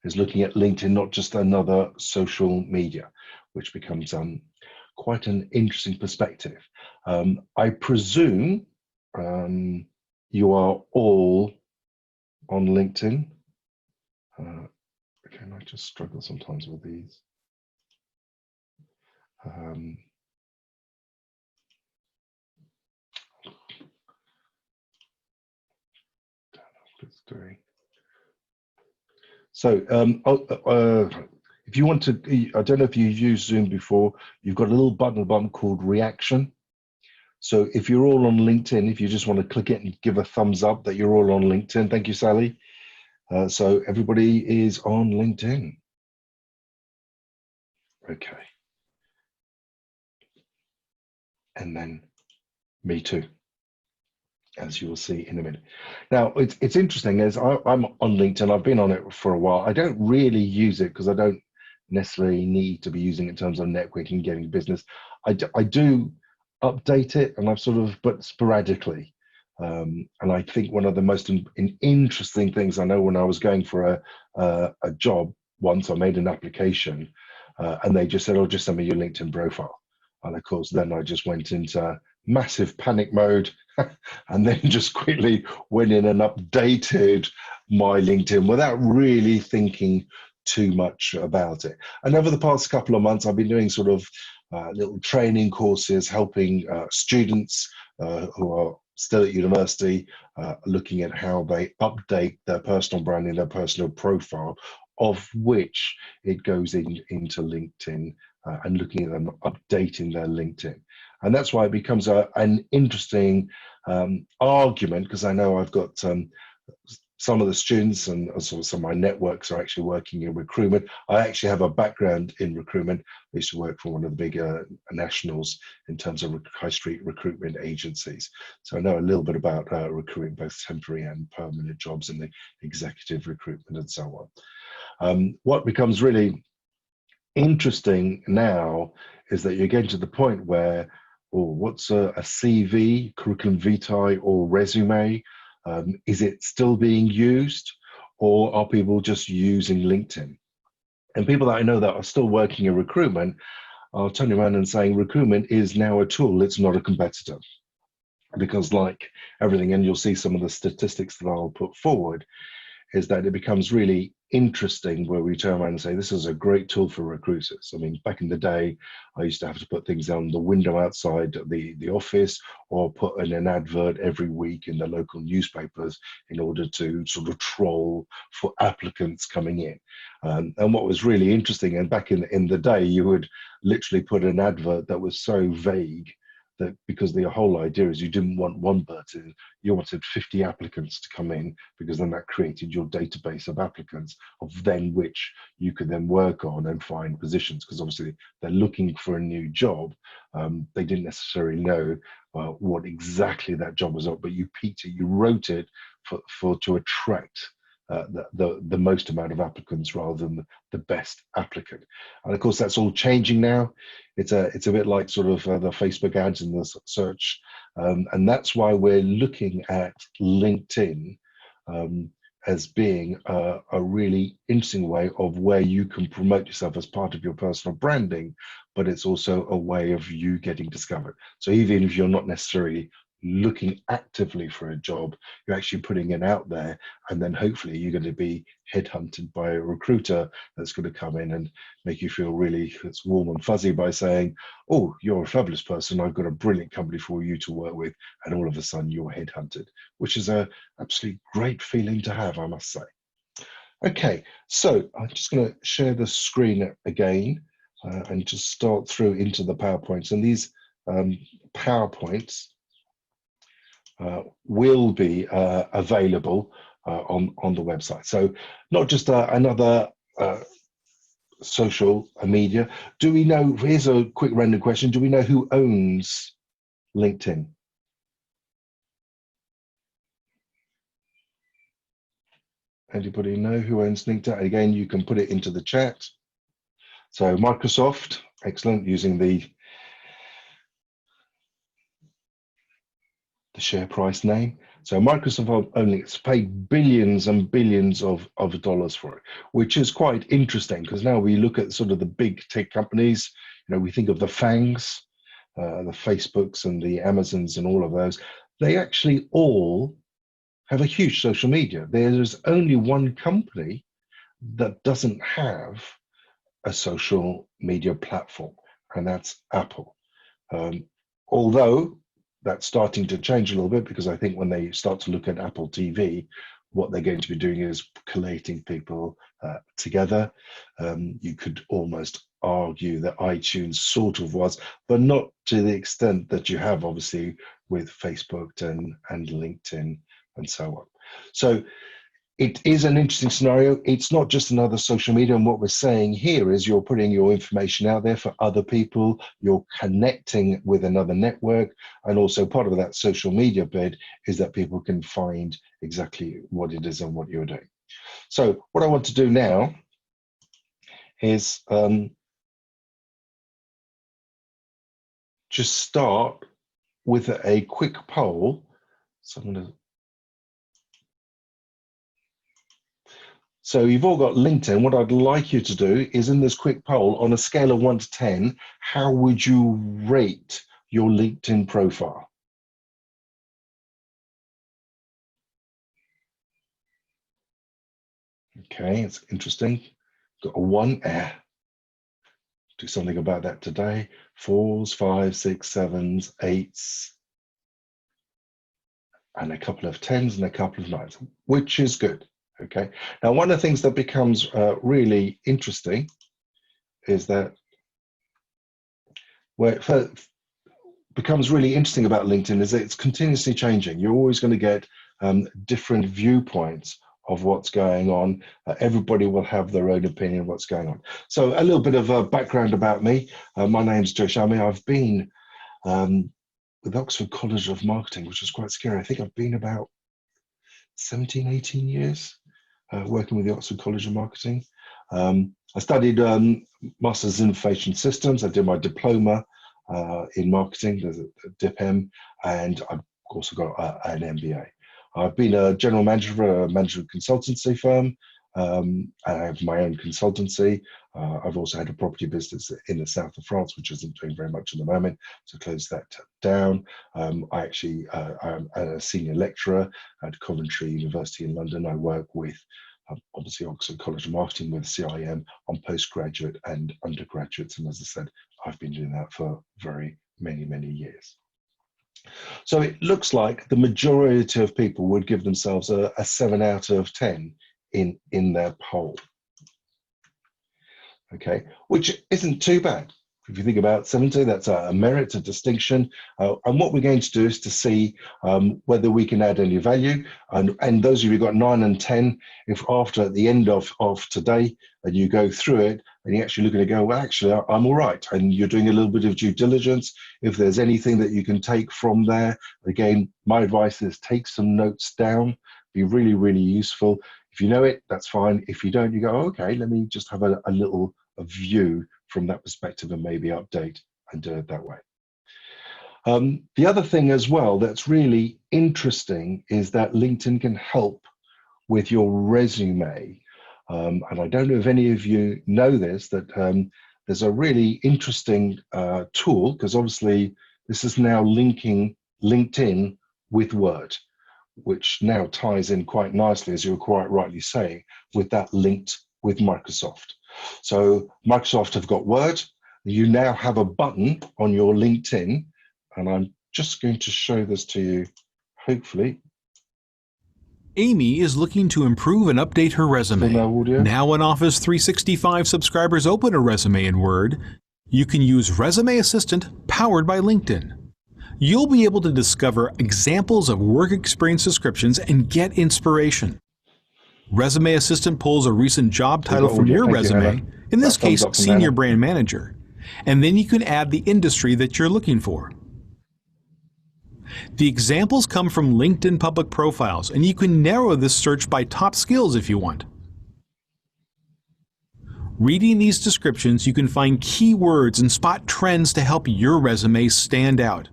is looking at LinkedIn, not just another social media, which becomes quite an interesting perspective. I presume you are all on LinkedIn. Okay, I just struggle sometimes with these. It's doing. So if you want to, I don't know if you've used Zoom before, you've got a little button called reaction. So if you're all on LinkedIn, if you just want to click it and give a thumbs up that you're all on LinkedIn. Thank you, Sally. So everybody is on LinkedIn. Okay. And then me too, as you will see in a minute. Now, it's interesting, as I'm on LinkedIn, I've been on it for a while. I don't really use it because I don't necessarily need to be using it in terms of networking, getting business. I do update it, and I've sort of, but sporadically. And I think one of the most interesting things, I know when I was going for a job once, I made an application and they just said, oh, just send me your LinkedIn profile. And of course, then I just went into massive panic mode and then just quickly went in and updated my LinkedIn without really thinking too much about it. And over the past couple of months, I've been doing sort of little training courses, helping students who are still at university, looking at how they update their personal branding, their personal profile, of which it goes into LinkedIn and looking at them updating their LinkedIn. And that's why it becomes an interesting argument, because I know I've got some of the students and some of my networks are actually working in recruitment. I actually have a background in recruitment. I used to work for one of the bigger nationals in terms of high street recruitment agencies. So I know a little bit about recruiting both temporary and permanent jobs in the executive recruitment and so on. What becomes really interesting now is that you're getting to the point where, what's a CV, curriculum vitae or resume? Is it still being used, or are people just using LinkedIn? And people that I know that are still working in recruitment are turning around and saying recruitment is now a tool, it's not a competitor. Because like everything, and you'll see some of the statistics that I'll put forward, is that it becomes really interesting where we turn around and say, this is a great tool for recruiters. I mean, back in the day, I used to have to put things on the window outside the office, or put in an advert every week in the local newspapers in order to sort of troll for applicants coming in. And what was really interesting, and back in the day, you would literally put an advert that was so vague that, because the whole idea is you didn't want one person, you wanted 50 applicants to come in, because then that created your database of applicants, of then which you could then work on and find positions, because obviously they're looking for a new job. They didn't necessarily know what exactly that job was up, but you piqued it, you wrote it for to attract the most amount of applicants rather than the best applicant. And of course, that's all changing now. It's a bit like sort of the Facebook ads and the search, and that's why we're looking at LinkedIn as being a really interesting way of where you can promote yourself as part of your personal branding, but it's also a way of you getting discovered. So even if you're not necessarily looking actively for a job, you're actually putting it out there, and then hopefully you're going to be headhunted by a recruiter that's going to come in and make you feel really warm and fuzzy by saying, oh, you're a fabulous person, I've got a brilliant company for you to work with, and all of a sudden you're headhunted, which is a absolutely great feeling to have, I must say. Okay, so I'm just going to share the screen again and just start through into the PowerPoints, and these PowerPoints will be available on the website. So not just another social media. Do we know, here's a quick random question, do we know who owns LinkedIn? Anybody know who owns LinkedIn? Again, you can put it into the chat. So Microsoft, excellent, using the share price name. So Microsoft only has paid billions and billions of dollars for it, which is quite interesting because now we look at sort of the big tech companies, we think of the FANGs, the Facebooks and the Amazons and all of those. They actually all have a huge social media. There's only one company that doesn't have a social media platform, and that's Apple. Although that's starting to change a little bit, because I think when they start to look at Apple TV, what they're going to be doing is collating people together. You could almost argue that iTunes sort of was, but not to the extent that you have, obviously, with Facebook and LinkedIn and so on. So it is an interesting scenario. It's not just another social media. And what we're saying here is you're putting your information out there for other people. You're connecting with another network. And also part of that social media bit is that people can find exactly what it is and what you're doing. So what I want to do now is just start with a quick poll. So I'm going to So you've all got LinkedIn. What I'd like you to do is in this quick poll, on a scale of 1 to 10, how would you rate your LinkedIn profile? Okay, it's interesting. Got a 1. Do something about that today. 4s, 5s, 6s, 7s, 8s, and a couple of 10s and a couple of 9s, which is good. Okay. Now, one of the things that becomes really interesting is that where it becomes really interesting about LinkedIn is that it's continuously changing. You're always going to get different viewpoints of what's going on. Everybody will have their own opinion of what's going on. So a little bit of background about me. My name's Joe Shami. I've been with Oxford College of Marketing, which is quite scary. I think I've been about 17, 18 years working with the Oxford College of Marketing. I studied Masters in Information Systems. I did my diploma in marketing, there's a DIPM, and I've also got an MBA. I've been a general manager for a management consultancy firm. I have my own consultancy. I've also had a property business in the south of France, which isn't doing very much at the moment, so close that down. I'm a senior lecturer at Coventry University in London. I work with obviously Oxford College of Marketing with CIM on postgraduate and undergraduates, and as I said, I've been doing that for very many years. So it looks like the majority of people would give themselves a 7 out of 10 in their poll. Okay, which isn't too bad. If you think about 70, that's a merit, a distinction. And what we're going to do is to see whether we can add any value. And those of you who got 9 and 10, if after at the end of today, and you go through it, and you actually look at it and go, well, actually, I'm all right. And you're doing a little bit of due diligence. If there's anything that you can take from there, again, my advice is take some notes down. Be really useful. If you know it, that's fine. If you don't, you go, okay, let me just have a little view from that perspective and maybe update and do it that way. The other thing as well that's really interesting is that LinkedIn can help with your resume. And I don't know if any of you know this, that there's a really interesting tool, because obviously this is now linking LinkedIn with Word, which now ties in quite nicely, as you're quite rightly saying, with that linked with Microsoft. So Microsoft have got Word. You now have a button on your LinkedIn, and I'm just going to show this to you, hopefully. Amy is looking to improve and update her resume. Now when Office 365 subscribers open a resume in Word, you can use Resume Assistant powered by LinkedIn. You'll be able to discover examples of work experience descriptions and get inspiration. Resume Assistant pulls a recent job title from your resume, in this case, Senior Brand Manager, and then you can add the industry that you're looking for. The examples come from LinkedIn public profiles, and you can narrow this search by top skills if you want. Reading these descriptions, you can find keywords and spot trends to help your resume stand out.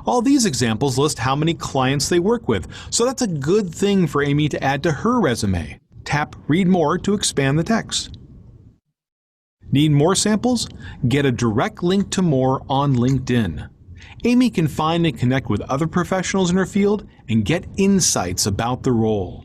All these examples list how many clients they work with, so that's a good thing for Amy to add to her resume. Tap Read More to expand the text. Need more samples? Get a direct link to more on LinkedIn. Amy can find and connect with other professionals in her field and get insights about the role.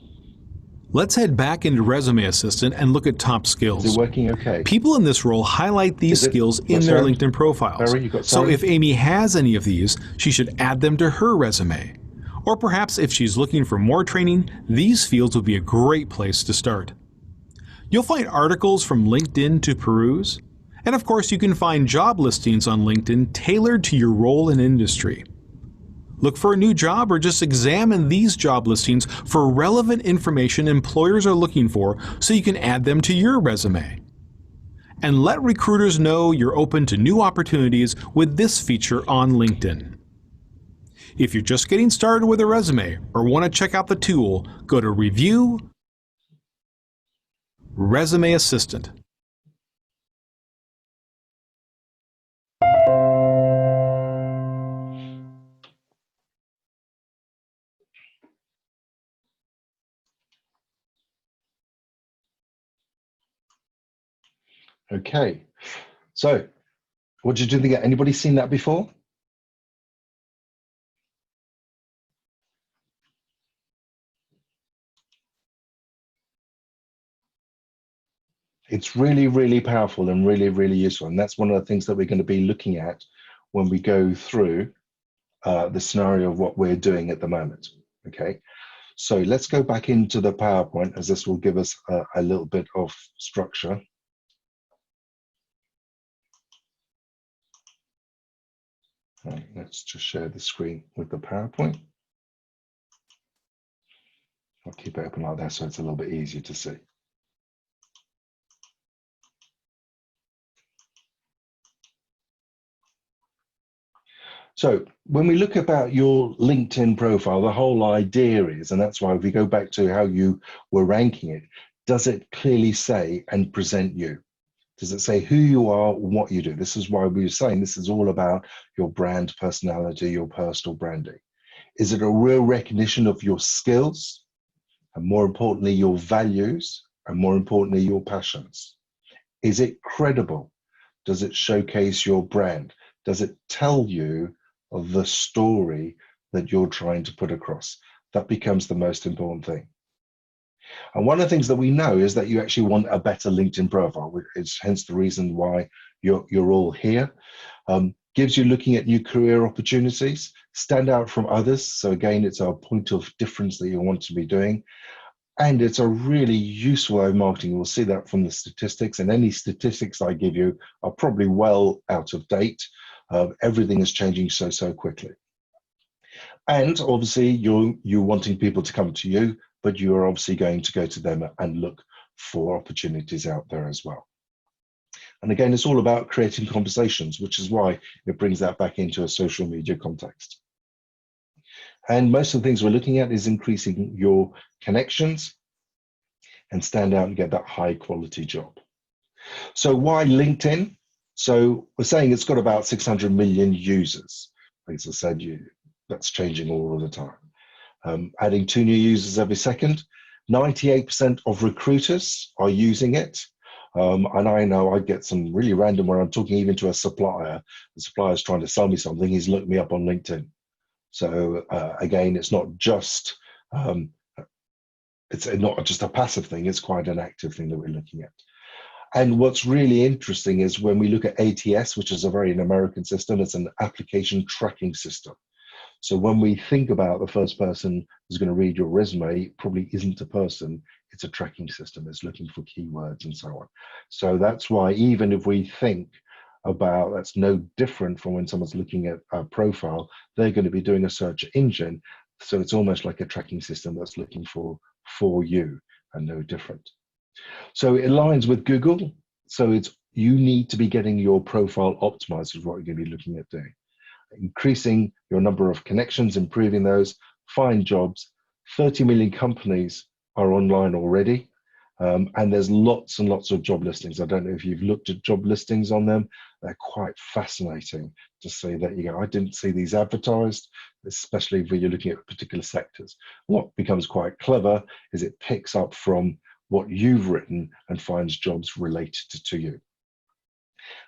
Let's head back into Resume Assistant and look at top skills. Is it working okay? People in this role highlight these skills in their LinkedIn profiles. So if Amy has any of these, she should add them to her resume. Or perhaps if she's looking for more training, these fields would be a great place to start. You'll find articles from LinkedIn to peruse. And of course, you can find job listings on LinkedIn tailored to your role and industry. Look for a new job or just examine these job listings for relevant information employers are looking for so you can add them to your resume. And let recruiters know you're open to new opportunities with this feature on LinkedIn. If you're just getting started with a resume or want to check out the tool, go to Review, Resume Assistant. Okay, so what did you think? Anybody seen that before? It's really, really powerful and really, really useful. And that's one of the things that we're going to be looking at when we go through the scenario of what we're doing at the moment. Okay, so let's go back into the PowerPoint, as this will give us a little bit of structure. Right, let's just share the screen with the PowerPoint. I'll keep it open like that so it's a little bit easier to see. So when we look about your LinkedIn profile, the whole idea is, and that's why if we go back to how you were ranking it, does it clearly say and present you? Does it say who you are, what you do? This is why we were saying this is all about your brand personality, your personal branding. Is it a real recognition of your skills? And more importantly, your values, and more importantly, your passions? Is it credible? Does it showcase your brand? Does it tell you of the story that you're trying to put across? That becomes the most important thing. And one of the things that we know is that you actually want a better LinkedIn profile. It's hence the reason why you're all here. Gives you looking at new career opportunities, stand out from others. So again, it's a point of difference that you want to be doing. And it's a really useful way of marketing. We'll see that from the statistics, and any statistics I give you are probably well out of date. Everything is changing so quickly. And obviously you're wanting people to come to you, but you're obviously going to go to them and look for opportunities out there as well. And again, it's all about creating conversations, which is why it brings that back into a social media context. And most of the things we're looking at is increasing your connections and stand out and get that high quality job. So why LinkedIn? So we're saying it's got about 600 million users. As I said, that's changing all of the time. Adding 2 new users every second. 98% of recruiters are using it. And I know I get some really random where I'm talking even to a supplier. The supplier's trying to sell me something. He's looked me up on LinkedIn. So again, it's not just a passive thing. It's quite an active thing that we're looking at. And what's really interesting is when we look at ATS, which is a very American system, it's an application tracking system. So when we think about the first person who's going to read your resume, it probably isn't a person, it's a tracking system. It's looking for keywords and so on. So that's why even if we think about, that's no different from when someone's looking at a profile, they're going to be doing a search engine. So it's almost like a tracking system that's looking for you and no different. So it aligns with Google. So you need to be getting your profile optimized is what you're going to be looking at doing. Increasing your number of connections, improving those, find jobs. 30 million companies are online already. And there's lots and lots of job listings. I don't know if you've looked at job listings on them. They're quite fascinating to see that, I didn't see these advertised, especially when you're looking at particular sectors. What becomes quite clever is it picks up from what you've written and finds jobs related to you.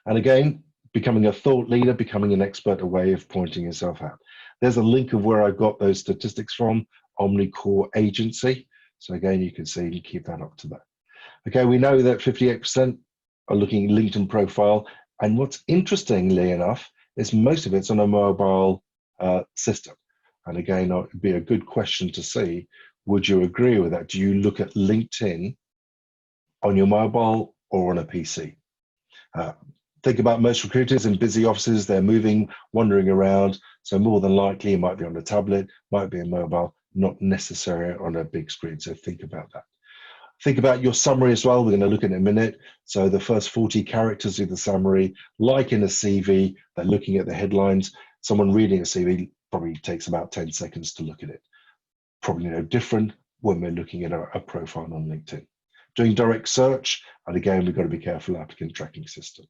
And again, becoming a thought leader, becoming an expert, a way of pointing yourself out. There's a link of where I got those statistics from, Omnicore Agency. So again, you can see and keep that up to that. Okay, we know that 58% are looking at LinkedIn profile. And what's interestingly enough is most of it's on a mobile system. And again, it would be a good question to see, would you agree with that? Do you look at LinkedIn on your mobile or on a PC? Think about most recruiters in busy offices, they're moving, wandering around. So more than likely it might be on a tablet, might be a mobile, not necessarily on a big screen. So think about that. Think about your summary as well. We're going to look at it in a minute. So the first 40 characters of the summary, like in a CV, they're looking at the headlines. Someone reading a CV probably takes about 10 seconds to look at it. Probably no different when we're looking at a profile on LinkedIn. Doing direct search, and again, we've got to be careful, applicant tracking system.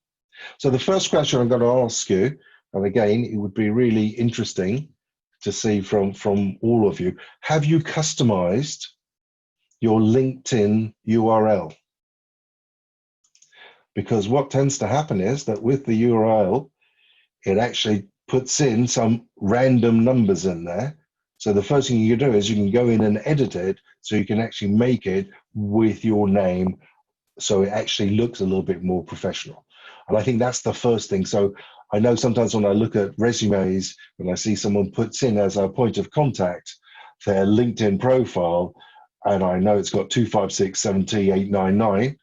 So the first question I'm going to ask you, and again, it would be really interesting to see from all of you, have you customized your LinkedIn URL? Because what tends to happen is that with the URL, it actually puts in some random numbers in there. So the first thing you can do is you can go in and edit it so you can actually make it with your name so it actually looks a little bit more professional. And I think that's the first thing. So I know sometimes when I look at resumes, when I see someone puts in as a point of contact their LinkedIn profile, and I know it's got 256708999,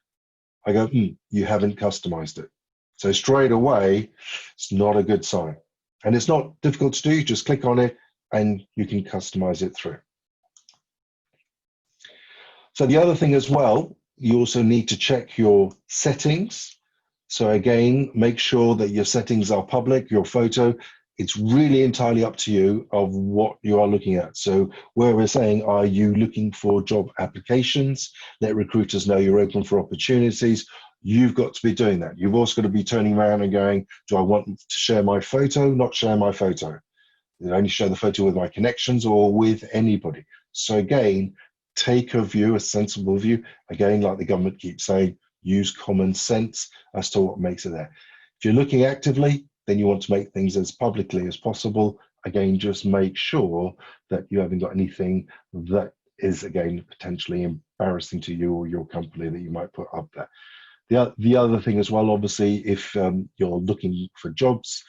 I go, you haven't customized it. So straight away, it's not a good sign. And it's not difficult to do. You just click on it and you can customize it through. So the other thing as well, you also need to check your settings. So again, make sure that your settings are public, your photo. It's really entirely up to you of what you are looking at. So where we're saying, are you looking for job applications? Let recruiters know you're open for opportunities. You've got to be doing that. You've also got to be turning around and going, do I want to share my photo? Not share my photo. I only share the photo with my connections or with anybody. So again, take a view, a sensible view. Again, like the government keeps saying, use common sense as to what makes it there. If you're looking actively, then you want to make things as publicly as possible. Again, just make sure that you haven't got anything that is, again, potentially embarrassing to you or your company that you might put up there. The other thing as well, obviously, if you're looking for jobs,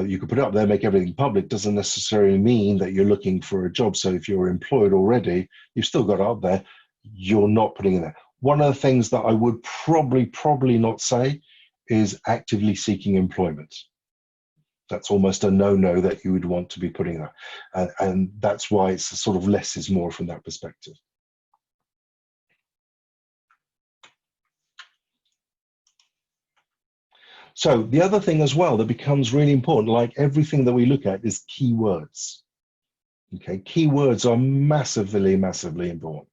you could put it up there, make everything public. Doesn't necessarily mean that you're looking for a job. So if you're employed already, you've still got it up there. You're not putting it there. One of the things that I would probably not say is actively seeking employment. That's almost a no-no that you would want to be putting there. And that's why it's a sort of less is more from that perspective. So the other thing as well that becomes really important, like everything that we look at, is keywords. Okay, keywords are massively important.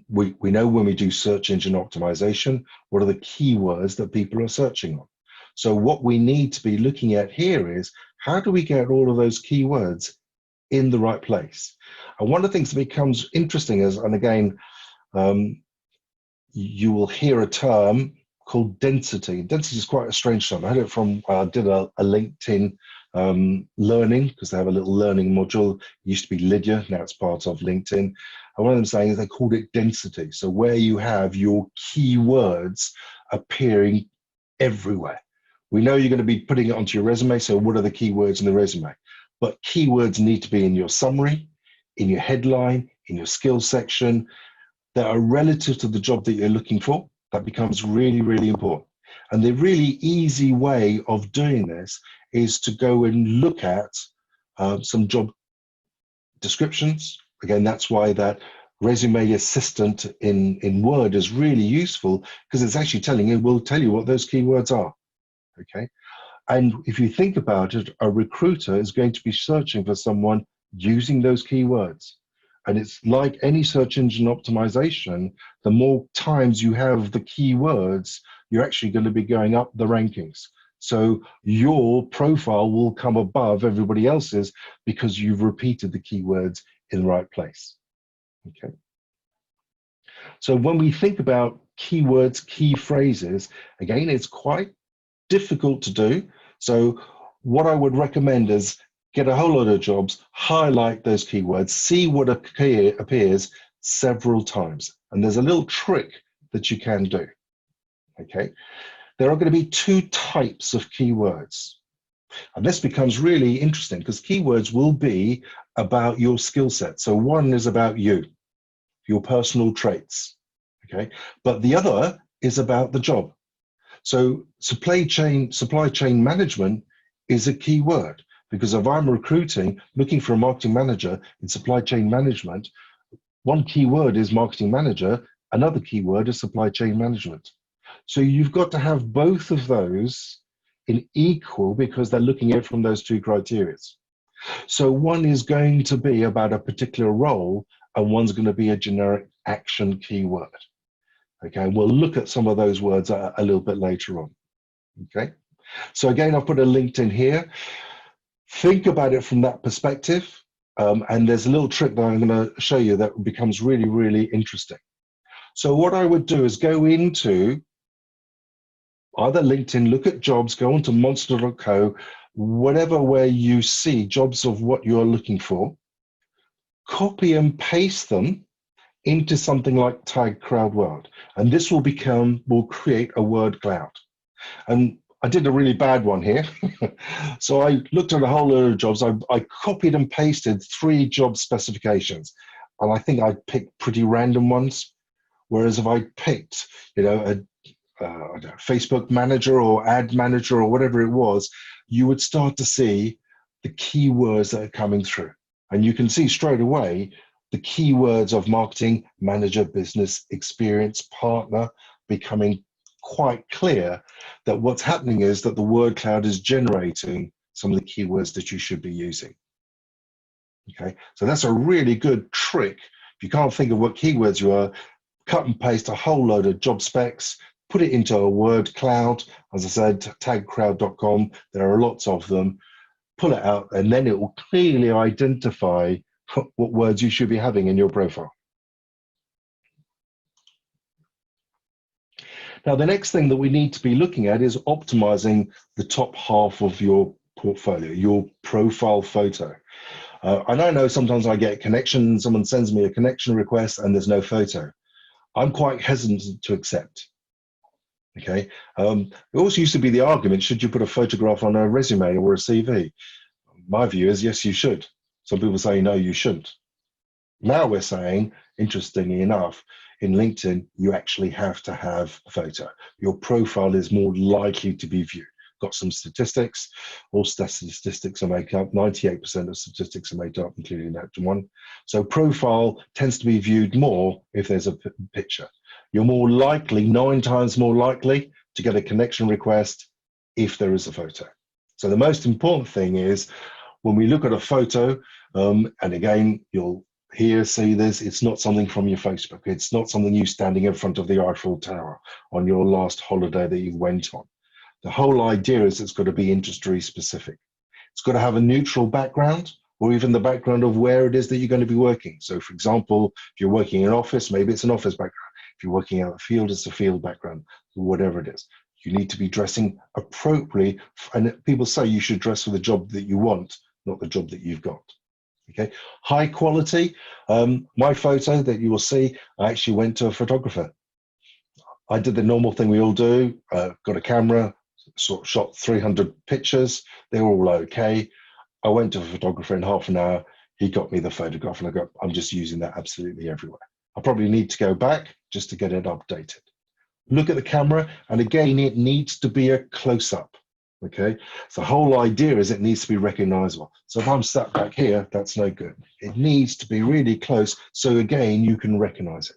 We know when we do search engine optimization, what are the keywords that people are searching on? So what we need to be looking at here is, how do we get all of those keywords in the right place? And one of the things that becomes interesting is, and again, you will hear a term called density. Density is quite a strange term. I heard it from, I did a LinkedIn learning, because they have a little learning module. It used to be Lydia, now it's part of LinkedIn. And one of them saying is they called it density. So where you have your keywords appearing everywhere. We know you're going to be putting it onto your resume, so what are the keywords in the resume? But keywords need to be in your summary, in your headline, in your skills section, that are relative to the job that you're looking for. That becomes really important. And the really easy way of doing this is to go and look at some job descriptions. Again, that's why that resume assistant in Word is really useful, because it's actually telling you, will tell you what those keywords are. Okay. And if you think about it, a recruiter is going to be searching for someone using those keywords. And it's like any search engine optimization, the more times you have the keywords, you're actually going to be going up the rankings. So your profile will come above everybody else's because you've repeated the keywords in the right place. Okay. So when we think about keywords, key phrases, again, it's quite difficult to do. So what I would recommend is get a whole lot of jobs, highlight those keywords, see what appears several times. And there's a little trick that you can do. Okay. There are going to be two types of keywords. And this becomes really interesting because keywords will be about your skill set. So one is about you, your personal traits. Okay. But the other is about the job. So supply chain management is a key word, because if I'm recruiting, looking for a marketing manager in supply chain management, one key word is marketing manager, another key word is supply chain management. So you've got to have both of those in equal, because they're looking at it from those two criteria. So one is going to be about a particular role, and one's going to be a generic action keyword. Okay, we'll look at some of those words a little bit later on. Okay, so again, I've put a LinkedIn here. Think about it from that perspective, and there's a little trick that I'm going to show you that becomes really, really interesting. So what I would do is go into either LinkedIn, look at jobs, go onto monster.co, whatever where you see jobs of what you're looking for, copy and paste them into something like Tag Crowd World, and this will create a word cloud. And I did a really bad one here. So I looked at a whole load of jobs. I copied and pasted 3 job specifications, and I think I picked pretty random ones. Whereas if I picked, you know, a Facebook manager or ad manager or whatever it was, you would start to see the keywords that are coming through, and you can see straight away the keywords of marketing manager, business experience partner becoming quite clear, that what's happening is that the word cloud is generating some of the keywords that you should be using. Okay, so that's a really good trick. If you can't think of what keywords you are, cut and paste a whole load of job specs, put it into a word cloud. As I said, tagcrowd.com, there are lots of them. Pull it out, and then it will clearly identify what words you should be having in your profile. Now, the next thing that we need to be looking at is optimizing the top half of your portfolio, your profile photo. And I know sometimes I get a connection, someone sends me a connection request and there's no photo. I'm quite hesitant to accept. Okay. It also used to be the argument, should you put a photograph on a resume or a CV? My view is yes, you should. Some people say no, you shouldn't. Now we're saying, interestingly enough, in LinkedIn, you actually have to have a photo. Your profile is more likely to be viewed. Got some statistics. All statistics are made up. 98% of statistics are made up, including that one. So profile tends to be viewed more if there's a picture. You're more likely, 9 times more likely, to get a connection request if there is a photo. So the most important thing is, when we look at a photo, and again, you'll see this, it's not something from your Facebook. It's not something you standing in front of the Eiffel Tower on your last holiday that you went on. The whole idea is it's got to be industry specific. It's got to have a neutral background, or even the background of where it is that you're going to be working. So for example, if you're working in an office, maybe it's an office background. If you're working out a field, it's a field background, whatever it is. You need to be dressing appropriately. And people say you should dress for the job that you want, not the job that you've got. Okay, high quality. My photo that you will see, I actually went to a photographer. I did the normal thing we all do, got a camera, shot 300 pictures. They were all okay. I went to a photographer in half an hour. He got me the photograph, and I'm just using that absolutely everywhere. I probably need to go back just to get it updated. Look at the camera, and again, it needs to be a close-up. Okay, so the whole idea is it needs to be recognizable. So if I'm sat back here, that's no good. It needs to be really close, so again, you can recognize it.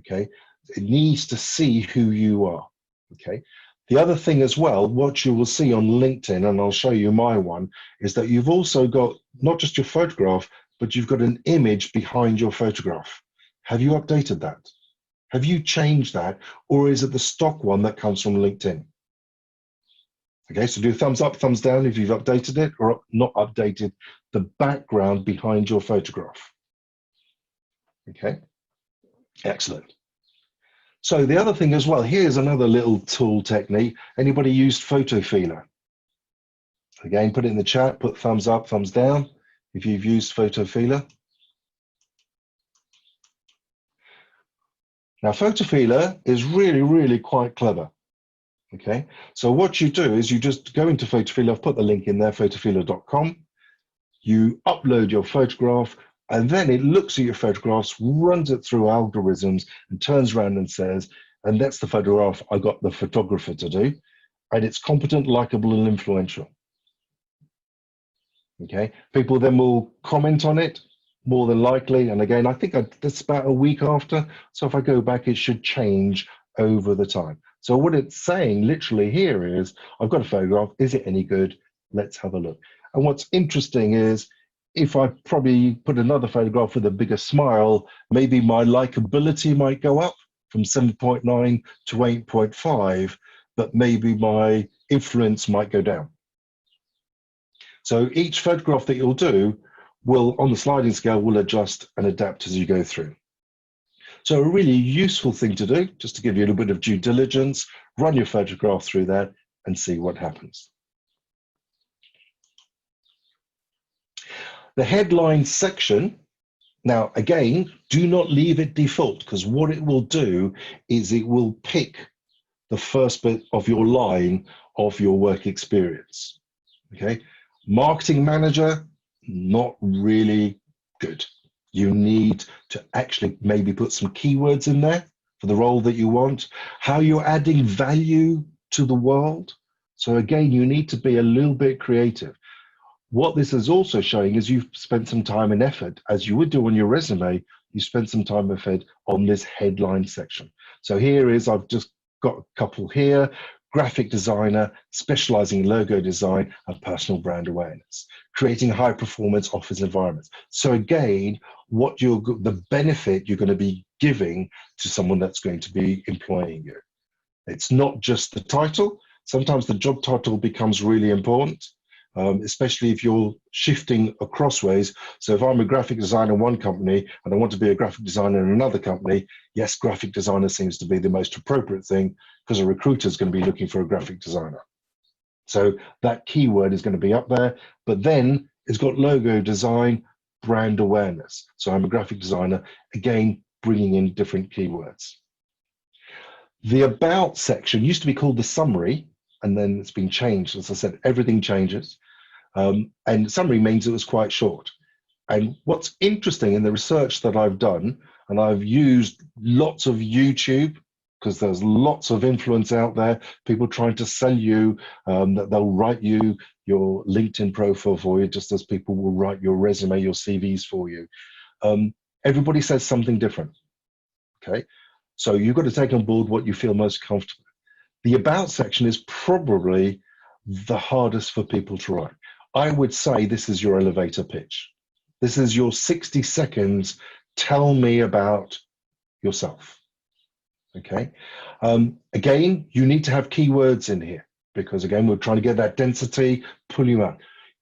Okay, it needs to see who you are. Okay, the other thing as well, what you will see on LinkedIn, and I'll show you my one, is that you've also got not just your photograph, but you've got an image behind your photograph. Have you updated that? Have you changed that? Or is it the stock one that comes from LinkedIn? Okay, so do thumbs up, thumbs down if you've updated it or not updated the background behind your photograph. Okay, excellent. So the other thing as well, here's another little tool technique. Anybody used Photo Feeler? Again, put it in the chat, put thumbs up, thumbs down if you've used Photo Feeler. Now, Photo Feeler is really, really quite clever. Okay, so what you do is you just go into Photo Feeler. I've put the link in there, photofeeler.com. You upload your photograph, and then it looks at your photographs, runs it through algorithms, and turns around and says, and that's the photograph I got the photographer to do, and it's competent, likable, and influential. Okay, people then will comment on it more than likely, and again, I think that's about a week after, so if I go back, it should change over the time. So what it's saying literally here is, I've got a photograph, is it any good? Let's have a look. And what's interesting is, if I probably put another photograph with a bigger smile, maybe my likability might go up from 7.9 to 8.5, but maybe my influence might go down. So each photograph that you'll do will, on the sliding scale, will adjust and adapt as you go through. So a really useful thing to do, just to give you a little bit of due diligence, run your photograph through that and see what happens. The headline section, now again, do not leave it default, because what it will do is it will pick the first bit of your line of your work experience. Okay, marketing manager, not really good. You need to actually maybe put some keywords in there for the role that you want, how you're adding value to the world. So again, you need to be a little bit creative. What this is also showing is you've spent some time and effort, as you would do on your resume, you spent some time and effort on this headline section. So here is, I've just got a couple here, graphic designer, specializing in logo design and personal brand awareness, creating high performance office environments. So again, what the benefit you're going to be giving to someone that's going to be employing you. It's not just the title. Sometimes the job title becomes really important, especially if you're shifting across ways. So if I'm a graphic designer in one company and I want to be a graphic designer in another company, yes, graphic designer seems to be the most appropriate thing because a recruiter is going to be looking for a graphic designer. So that keyword is going to be up there, but then it's got logo design, brand awareness. So I'm a graphic designer, again, bringing in different keywords. The about section used to be called the summary, and then it's been changed. As I said, everything changes. And summary means it was quite short. And what's interesting in the research that I've done, and I've used lots of YouTube, because there's lots of influence out there, people trying to sell you, that they'll write you your LinkedIn profile for you, just as people will write your resume, your CVs for you. Everybody says something different, okay? So you've got to take on board what you feel most comfortable. The about section is probably the hardest for people to write. I would say this is your elevator pitch. This is your 60 seconds, tell me about yourself, okay? Again, you need to have keywords in here because again, we're trying to get that density, pull you out.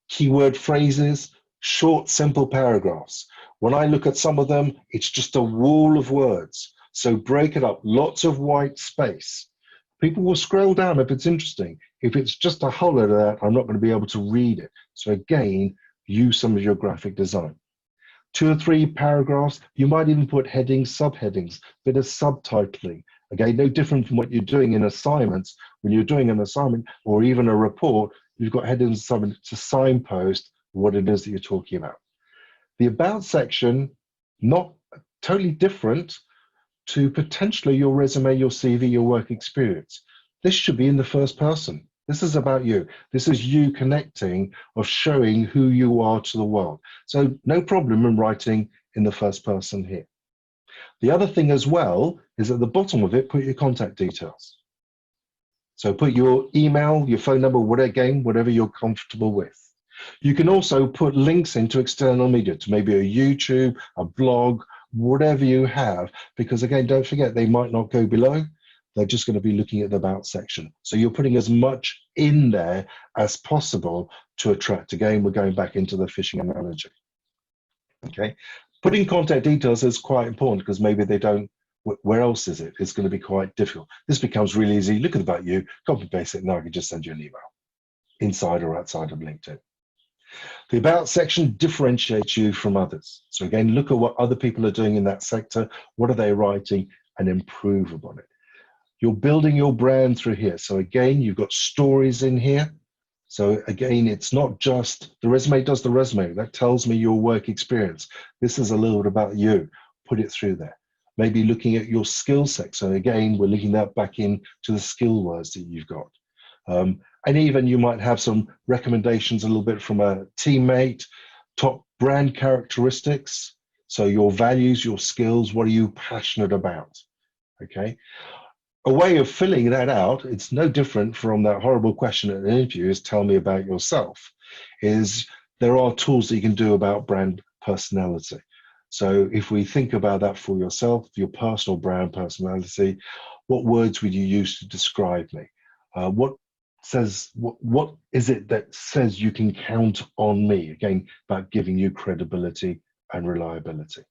Keyword phrases, short, simple paragraphs. When I look at some of them, it's just a wall of words. So break it up, lots of white space. People will scroll down if it's interesting. If it's just a whole lot of that, I'm not going to be able to read it. So again, use some of your graphic design. 2 or 3 paragraphs, you might even put headings, subheadings, bit of subtitling. Again, no different from what you're doing in assignments. When you're doing an assignment or even a report, you've got headings to signpost what it is that you're talking about. The about section, not totally different to potentially your resume, your CV, your work experience. This should be in the first person. This is about you. This is you connecting, of showing who you are to the world. So no problem in writing in the first person here. The other thing as well is at the bottom of it, put your contact details. So put your email, your phone number, whatever you're comfortable with. You can also put links into external media, to maybe a YouTube, a blog, whatever you have, because again, don't forget, they might not go below. They're just going to be looking at the about section. So you're putting as much in there as possible to attract. Again, we're going back into the fishing analogy. Okay, putting contact details is quite important because maybe they don't, where else is it? It's going to be quite difficult. This becomes really easy. Look at about you, copy paste it, now I can just send you an email, inside or outside of LinkedIn. The about section differentiates you from others. So again, look at what other people are doing in that sector, what are they writing, and improve upon it. You're building your brand through here. So again, you've got stories in here. So again, it's not just the resume does the resume. That tells me your work experience. This is a little bit about you. Put it through there. Maybe looking at your skill set. So again, we're linking that back in to the skill words that you've got. And even you might have some recommendations a little bit from a teammate, top brand characteristics. So your values, your skills, what are you passionate about? Okay. A way of filling that out, it's no different from that horrible question at an interview is tell me about yourself, is there are tools that you can do about brand personality. So if we think about that for yourself, your personal brand personality, what words would you use to describe me? What is it that says you can count on me? Again, about giving you credibility and reliability.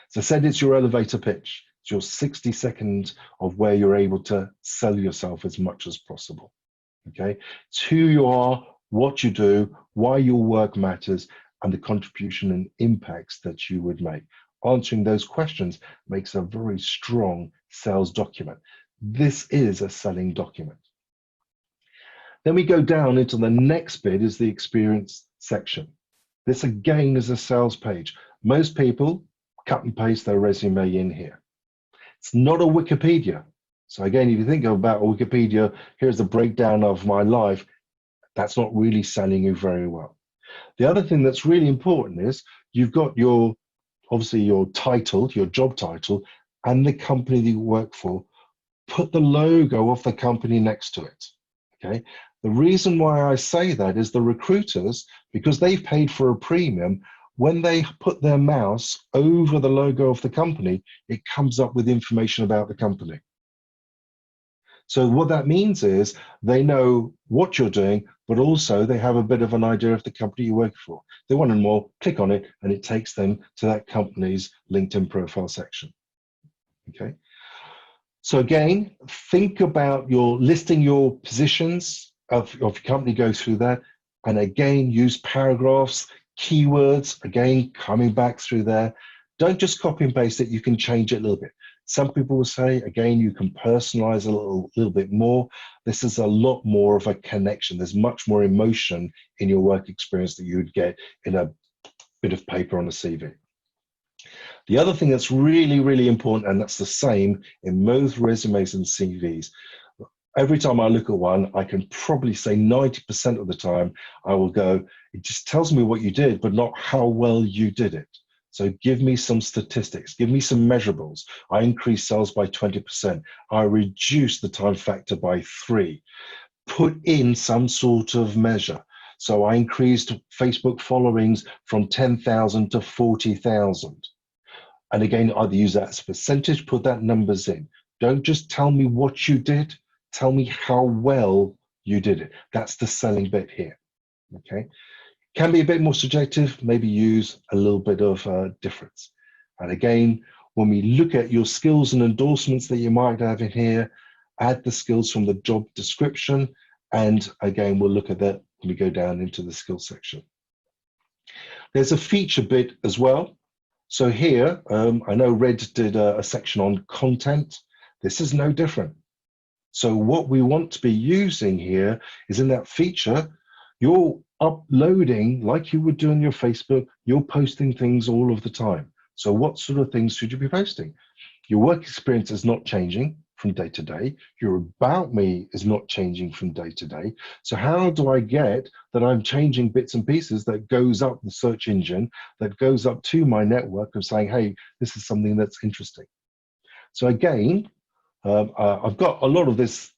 So said it's your elevator pitch. It's your 60 seconds of where you're able to sell yourself as much as possible. Okay, it's who you are, what you do, why your work matters, and the contribution and impacts that you would make. Answering those questions makes a very strong sales document. This is a selling document. Then we go down into the next bit is the experience section. This again is a sales page. Most people cut and paste their resume in here. It's not a Wikipedia. So again, if you think about a Wikipedia, here's the breakdown of my life, that's not really selling you very well. The other thing that's really important is you've got your, obviously your title, your job title, and the company that you work for. Put the logo of the company next to it, okay? The reason why I say that is the recruiters, because they've paid for a premium, when they put their mouse over the logo of the company, it comes up with information about the company. So what that means is they know what you're doing, but also they have a bit of an idea of the company you work for. They want to know more, click on it, and it takes them to that company's LinkedIn profile section. Okay. So again, think about your listing your positions of your company, go through that, and again, use paragraphs, keywords, again, coming back through there. Don't just copy and paste it, you can change it a little bit. Some people will say, again, you can personalize a little bit more. This is a lot more of a connection. There's much more emotion in your work experience that you would get in a bit of paper on a CV. The other thing that's really, really important, and that's the same in most resumes and CVs, every time I look at one, I can probably say 90% of the time, I will go, it just tells me what you did, but not how well you did it. So give me some statistics, give me some measurables. I increased sales by 20%. I reduced the time factor by 3. Put in some sort of measure. So I increased Facebook followings from 10,000 to 40,000. And again, either use that as a percentage, put that numbers in. Don't just tell me what you did, tell me how well you did it. That's the selling bit here, okay? Can be a bit more subjective, maybe use a little bit of difference. And again, when we look at your skills and endorsements that you might have in here, add the skills from the job description. And again, we'll look at that when we go down into the skill section. There's a feature bit as well. So here, I know Red did a section on content. This is no different. So what we want to be using here is in that feature, you're uploading like you would do on your Facebook, you're posting things all of the time. So what sort of things should you be posting? Your work experience is not changing from day to day. Your about me is not changing from day to day. So how do I get that I'm changing bits and pieces that goes up the search engine, that goes up to my network of saying, hey, this is something that's interesting. So again, I've got a lot of this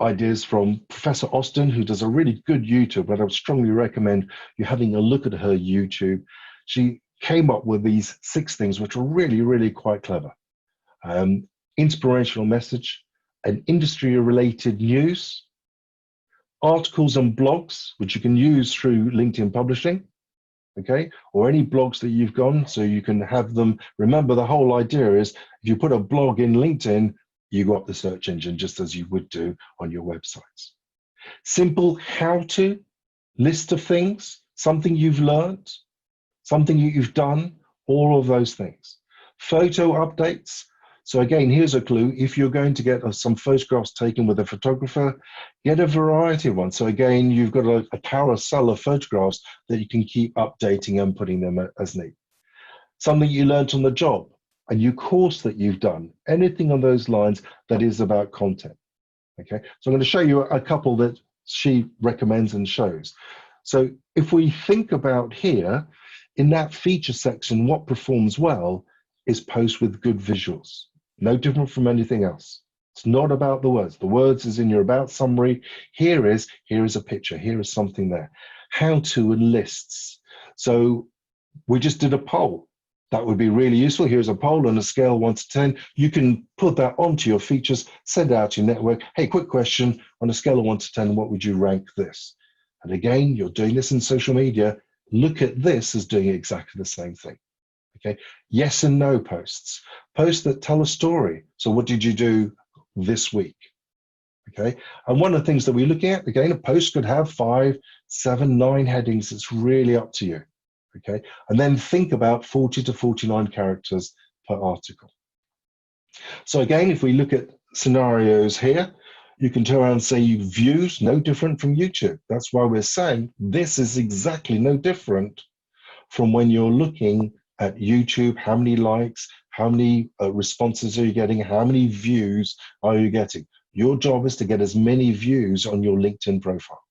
ideas from Professor Austin, who does a really good YouTube, but I would strongly recommend you having a look at her YouTube. She came up with these 6 things, which are really, really quite clever. Inspirational message, an industry-related news, articles and blogs, which you can use through LinkedIn publishing, okay, or any blogs that you've gone, so you can have them. Remember, the whole idea is if you put a blog in LinkedIn, you got the search engine just as you would do on your websites. Simple how-to list of things, something you've learned, something you've done, all of those things. Photo updates. So again, here's a clue. If you're going to get some photographs taken with a photographer, get a variety of ones. So again, you've got a carousel of photographs that you can keep updating and putting them as neat. Something you learned on the job, a new course that you've done, anything on those lines that is about content. Okay, so I'm going to show you a couple that she recommends and shows. So if we think about here, in that feature section, what performs well is posts with good visuals. No different from anything else. It's not about the words. The words is in your about summary. Here is a picture. Here is something there. How to and lists. So we just did a poll. That would be really useful. Here's a poll on a scale 1 to 10. You can put that onto your features, send it out to your network. Hey, quick question, on a scale of 1 to 10, what would you rank this? And again, you're doing this in social media. Look at this as doing exactly the same thing. Okay, yes and no posts. Posts that tell a story. So what did you do this week? Okay, and one of the things that we're looking at, again, a post could have 5, 7, 9 headings. It's really up to you. Okay, and then think about 40 to 49 characters per article. So again, if we look at scenarios here, you can turn around and say views, no different from YouTube. That's why we're saying this is exactly no different from when you're looking at YouTube. How many likes, how many responses are you getting, how many views are you getting? Your job is to get as many views on your LinkedIn profile.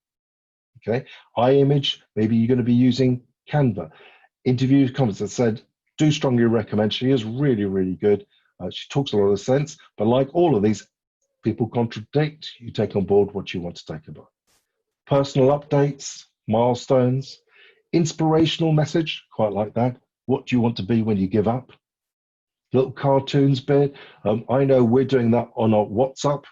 Okay, iImage, maybe you're going to be using Canva. Interview comments that said, do strongly recommend. She is really, really good. She talks a lot of sense, but like all of these, people contradict. You take on board what you want to take about. Personal updates, milestones, inspirational message, quite like that. What do you want to be when you give up? Little cartoons bit. I know we're doing that on our WhatsApp.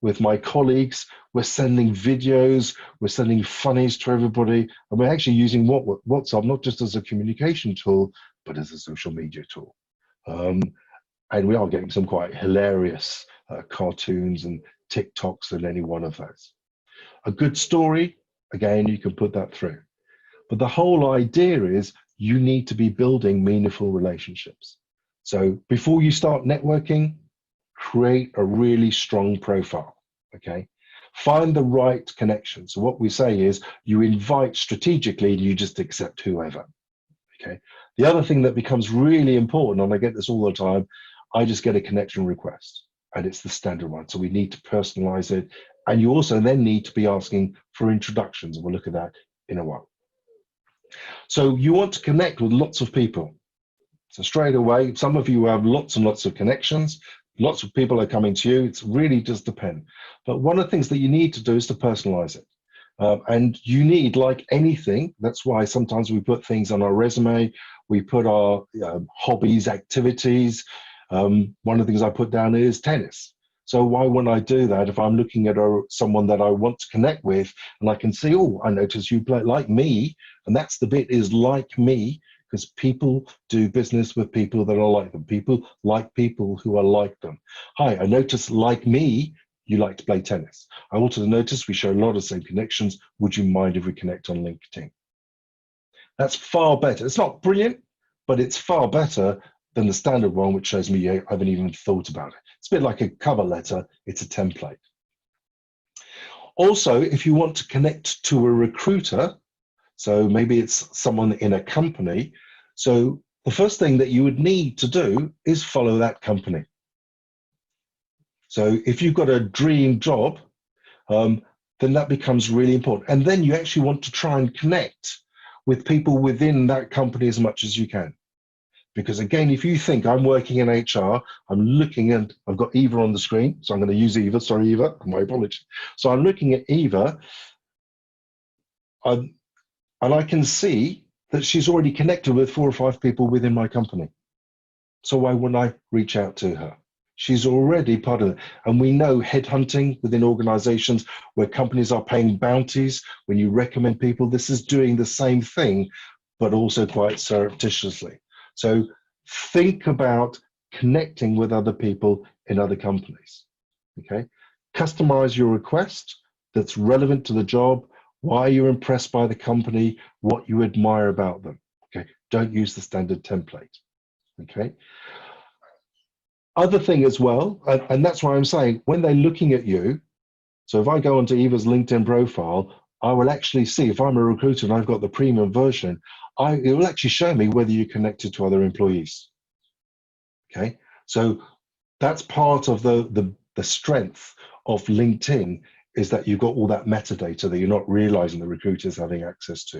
With my colleagues, we're sending videos, we're sending funnies to everybody, and we're actually using WhatsApp not just as a communication tool, but as a social media tool. And we are getting some quite hilarious cartoons and TikToks in any one of those. A good story, again, you can put that through. But the whole idea is you need to be building meaningful relationships. So before you start networking, create a really strong profile, okay? Find the right connection. So what we say is you invite strategically and you just accept whoever, okay? The other thing that becomes really important, and I get this all the time, I just get a connection request and it's the standard one. So we need to personalize it. And you also then need to be asking for introductions, and we'll look at that in a while. So you want to connect with lots of people. So straight away, some of you have lots and lots of connections. Lots of people are coming to you. It's really just depend. But one of the things that you need to do is to personalize it. And you need, like anything, that's why sometimes we put things on our resume. We put our hobbies, activities. One of the things I put down is tennis. So why wouldn't I do that if I'm looking at someone that I want to connect with and I can see, oh, I notice you play like me. And that's the bit is like me. Because people do business with people that are like them. People like people who are like them. Hi, I notice, like me, you like to play tennis. I also notice we share a lot of the same connections. Would you mind if we connect on LinkedIn? That's far better. It's not brilliant, but it's far better than the standard one, which shows me you haven't even thought about it. It's a bit like a cover letter. It's a template. Also, if you want to connect to a recruiter, so maybe it's someone in a company. So the first thing that you would need to do is follow that company. So if you've got a dream job, then that becomes really important. And then you actually want to try and connect with people within that company as much as you can. Because again, if you think I'm working in HR, I'm looking and I've got Eva on the screen, so I'm going to use Eva. Sorry, Eva, my apologies. So I'm looking at Eva, and I can see that she's already connected with 4 or 5 people within my company. So why wouldn't I reach out to her? She's already part of it. And we know headhunting within organizations where companies are paying bounties when you recommend people, this is doing the same thing, but also quite surreptitiously. So think about connecting with other people in other companies, okay? Customize your request that's relevant to the job, why you're impressed by the company, what you admire about them, okay? Don't use the standard template, okay? Other thing as well, and that's why I'm saying when they're looking at you, so if I go onto Eva's LinkedIn profile, I will actually see, if I'm a recruiter and I've got the premium version, it will actually show me whether you're connected to other employees. Okay, so that's part of the strength of LinkedIn, is that you've got all that metadata that you're not realizing the recruiter's having access to.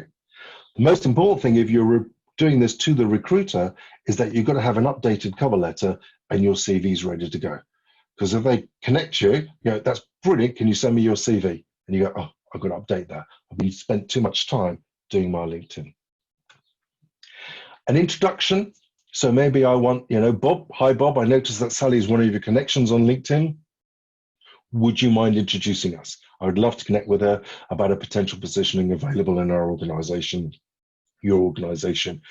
The most important thing, if you're doing this to the recruiter, is that you've got to have an updated cover letter and your CV's ready to go. Because if they connect you, that's brilliant, can you send me your CV? And you go, oh, I've got to update that. I've been spent too much time doing my LinkedIn. An introduction. So maybe I want, Bob, hi Bob, I noticed that Sally is one of your connections on LinkedIn. Would you mind introducing us? I would love to connect with her about a potential positioning available in our organization, your organization,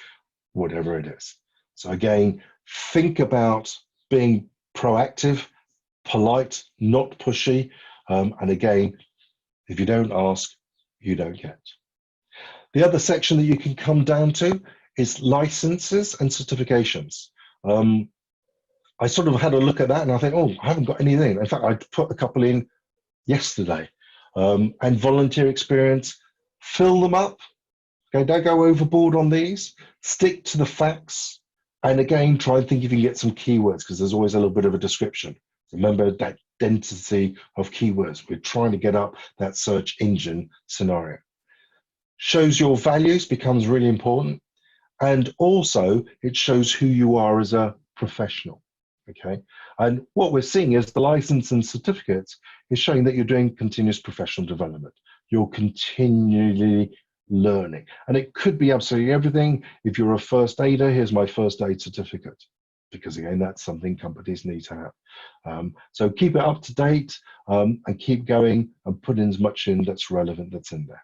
whatever it is. So again, think about being proactive, polite, not pushy. And again, if you don't ask, you don't get. The other section that you can come down to is licenses and certifications. I sort of had a look at that and I think, oh, I haven't got anything. In fact, I put a couple in yesterday. And volunteer experience, fill them up. Okay, don't go overboard on these. Stick to the facts. And again, try and think if you can get some keywords, because there's always a little bit of a description. Remember that density of keywords. We're trying to get up that search engine scenario. Shows your values, becomes really important. And also, it shows who you are as a professional. Okay, and what we're seeing is the license and certificates is showing that you're doing continuous professional development. You're continually learning, and it could be absolutely everything. If you're a first aider, here's my first aid certificate, because again, that's something companies need to have. So keep it up to date and keep going and put in as much in that's relevant that's in there.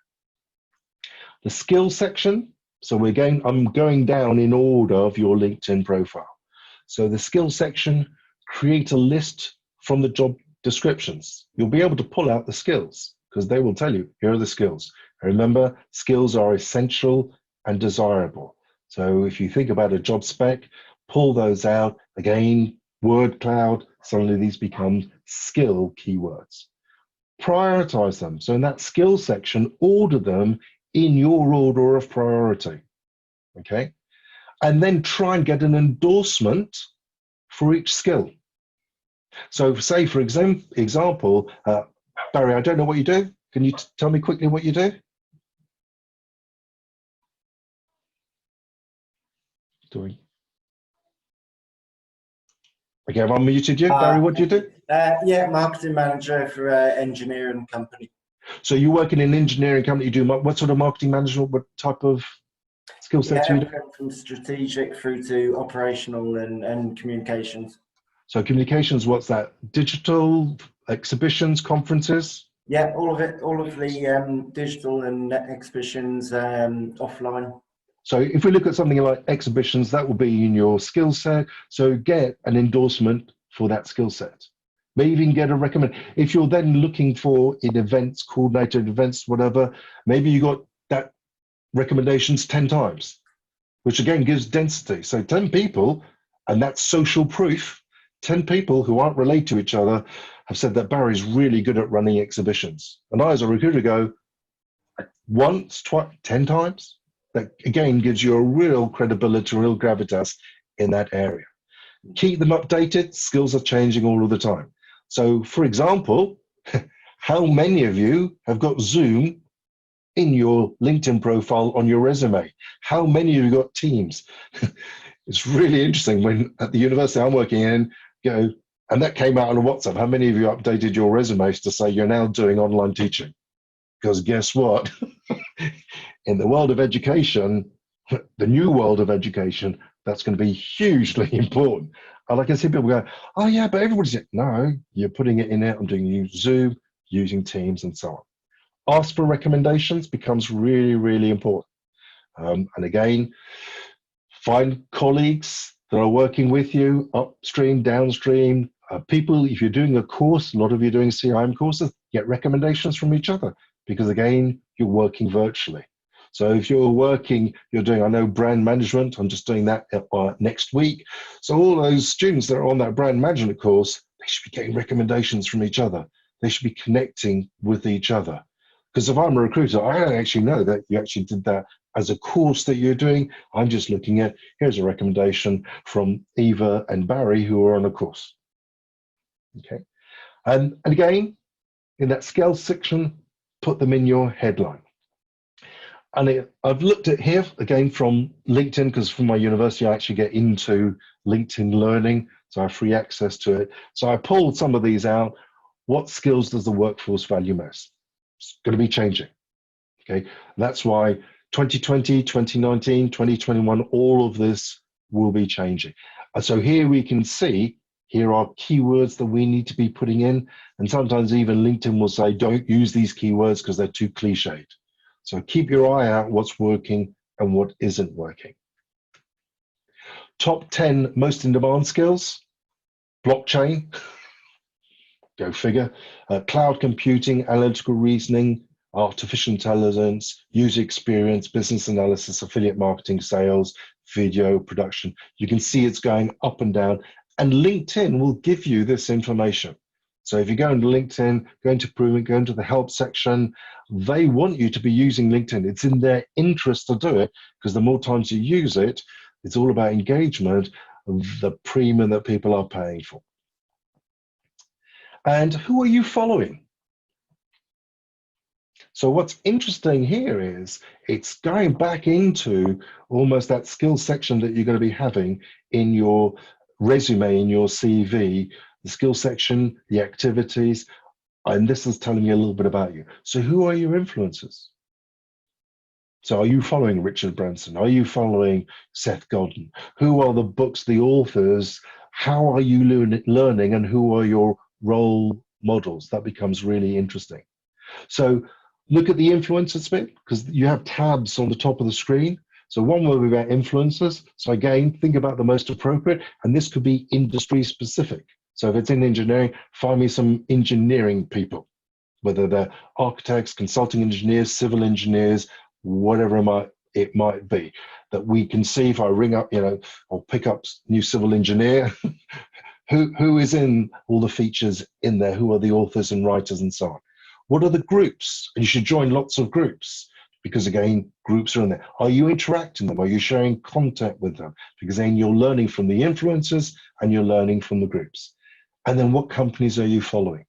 The skills section. So I'm going down in order of your LinkedIn profile. So the skills section, create a list from the job descriptions. You'll be able to pull out the skills because they will tell you, here are the skills. And remember, skills are essential and desirable. So if you think about a job spec, pull those out. Again, word cloud, suddenly these become skill keywords. Prioritize them. So in that skills section, order them in your order of priority. Okay? And then try and get an endorsement for each skill. So say, for example, Barry, I don't know what you do. Can you tell me quickly what you do? Okay, I've unmuted you. Barry, what do you do? Yeah, marketing manager for an engineering company. So you work in an engineering company, you do what sort of marketing management, what type of skill sets you do? From strategic through to operational and communications. So communications, what's that? Digital, exhibitions, conferences? Yeah, all of it, all of the digital and exhibitions, offline. So if we look at something like exhibitions, that will be in your skill set. So get an endorsement for that skill set. Maybe even get a recommend. If you're then looking for in events, coordinated events, whatever, maybe you got that recommendations 10 times, which again gives density. So 10 people, and that's social proof, 10 people who aren't related to each other have said that Barry's really good at running exhibitions. And I, as a recruiter, go once, twice, 10 times. That again gives you a real credibility, real gravitas in that area. Keep them updated. Skills are changing all of the time. So, for example, how many of you have got Zoom in your LinkedIn profile on your resume? How many of you got Teams? It's really interesting when at the university I'm working in, and that came out on WhatsApp. How many of you updated your resumes to say you're now doing online teaching? Because guess what? In the world of education, the new world of education, that's going to be hugely important. And I can see people go, oh yeah, but everybody's saying, no, you're putting it in there. I'm doing Zoom, using Teams and so on. Ask for recommendations becomes really, really important. And again, find colleagues that are working with you, upstream, downstream, people. If you're doing a course, a lot of you are doing CRM courses, get recommendations from each other, because again, you're working virtually. So if you're working, I know brand management, I'm just doing that next week. So all those students that are on that brand management course, they should be getting recommendations from each other. They should be connecting with each other. Because if I'm a recruiter, I don't actually know that you actually did that as a course that you're doing. I'm just looking at, here's a recommendation from Eva and Barry who are on a course. Okay. And again, in that skills section, put them in your headline. And I've looked at here again from LinkedIn, because from my university, I actually get into LinkedIn Learning, so I have free access to it. So I pulled some of these out. What skills does the workforce value most? It's going to be changing. Okay, that's why 2020, 2019, 2021, all of this will be changing. And so here we can see, here are keywords that we need to be putting in. And sometimes even LinkedIn will say, don't use these keywords because they're too cliched. So keep your eye out what's working and what isn't working. Top 10 most in demand skills: blockchain, go figure, cloud computing, analytical reasoning, artificial intelligence, user experience, business analysis, affiliate marketing, sales, video production. You can see it's going up and down, and LinkedIn will give you this information. So if you go into LinkedIn, go into improvement, go into the help section, they want you to be using LinkedIn. It's in their interest to do it, because the more times you use it, it's all about engagement, the premium that people are paying for. And who are you following? So what's interesting here is it's going back into almost that skills section that you're going to be having in your resume, in your CV, the skills section, the activities, and this is telling you a little bit about you. So who are your influencers? So are you following Richard Branson? Are you following Seth Godin? Who are the books, the authors? How are you learning, and who are your role models? That becomes really interesting. So look at the influencers bit, because you have tabs on the top of the screen. So one will be about influencers. So again, think about the most appropriate, and this could be industry specific. So if it's in engineering, find me some engineering people, whether they're architects, consulting engineers, civil engineers, whatever it might be, that we can see. If I ring up, or pick up new civil engineer, who is in all the features in there, who are the authors and writers and so on. What are the groups? And you should join lots of groups, because again, groups are in there. Are you interacting them? Are you sharing content with them? Because then you're learning from the influencers and you're learning from the groups. And then what companies are you following?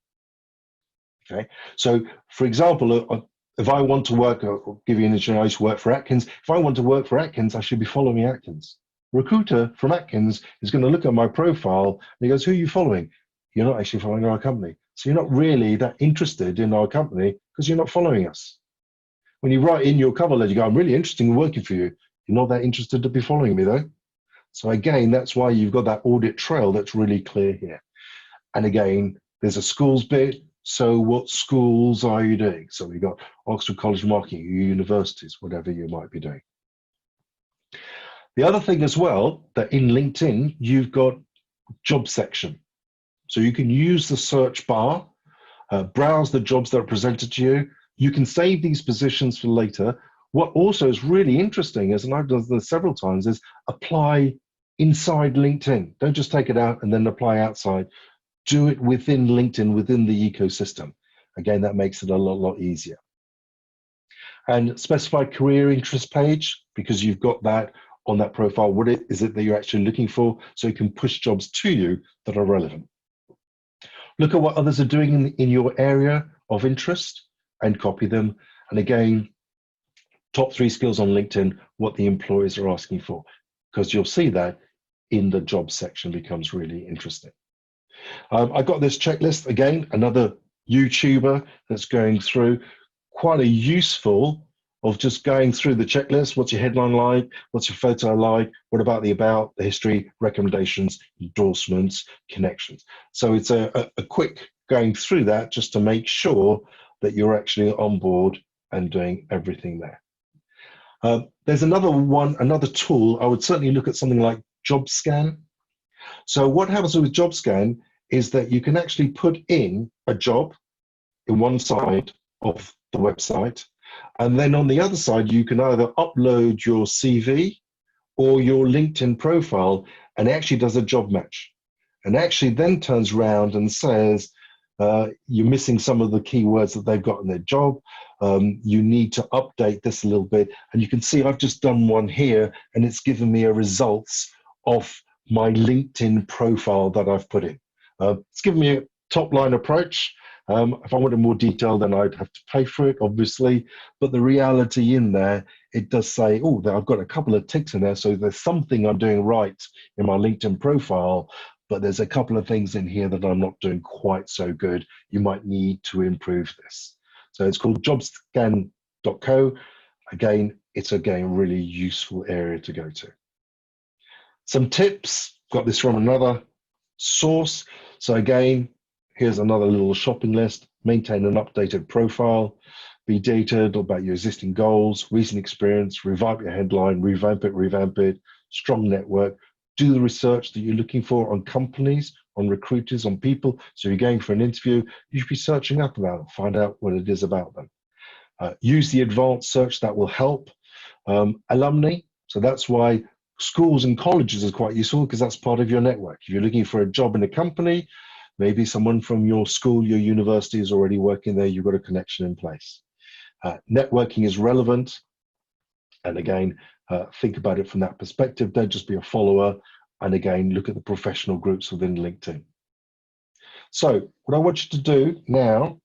Okay, so for example, if I want to work, I'll give you an instance, I used to work for Atkins. If I want to work for Atkins, I should be following Atkins. Recruiter from Atkins is going to look at my profile and he goes, who are you following? You're not actually following our company. So you're not really that interested in our company because you're not following us. When you write in your cover letter, you go, I'm really interested in working for you. You're not that interested to be following me though. So again, that's why you've got that audit trail that's really clear here. And again, there's a schools bit. So what schools are you doing? So we've got Oxford College of Marketing, universities, whatever you might be doing. The other thing as well, that in LinkedIn, you've got job section. So you can use the search bar, browse the jobs that are presented to you. You can save these positions for later. What also is really interesting is, and I've done this several times, is apply inside LinkedIn. Don't just take it out and then apply outside. Do it within LinkedIn, within the ecosystem. Again, that makes it a lot easier. And specify career interest page, because you've got that on that profile. What is it that you're actually looking for? So you can push jobs to you that are relevant. Look at what others are doing in your area of interest and copy them. And again, top 3 skills on LinkedIn, what the employers are asking for, because you'll see that in the job section becomes really interesting. I got this checklist again, another YouTuber that's going through, quite a useful of just going through the checklist. What's your headline like? What's your photo like? What about the history, recommendations, endorsements, connections? So it's a quick going through that just to make sure that you're actually on board and doing everything there. There's another tool. I would certainly look at something like JobScan. So what happens with JobScan is that you can actually put in a job in one side of the website, and then on the other side, you can either upload your CV or your LinkedIn profile, and it actually does a job match. And actually then turns around and says, you're missing some of the keywords that they've got in their job. You need to update this a little bit. And you can see I've just done one here, and it's given me a results of my LinkedIn profile that I've put in. It's given me a top line approach. If I wanted more detail, then I'd have to pay for it, obviously. But the reality in there, it does say, oh, I've got a couple of ticks in there. So there's something I'm doing right in my LinkedIn profile, but there's a couple of things in here that I'm not doing quite so good. You might need to improve this. So it's called jobscan.co. Again, it's really useful area to go to. Some tips, got this from another source. So again, here's another little shopping list. Maintain an updated profile. Be dated about your existing goals, recent experience, revive your headline, revamp it, strong network. Do the research that you're looking for on companies, on recruiters, on people. So you're going for an interview, you should be searching up about them, find out what it is about them. Use the advanced search, that will help. Alumni, so that's why schools and colleges are quite useful, because that's part of your network. If you're looking for a job in a company, maybe someone from your school, your university is already working there, you've got a connection in place. Networking is relevant. And again, think about it from that perspective. Don't just be a follower. And again, look at the professional groups within LinkedIn. So what I want you to do now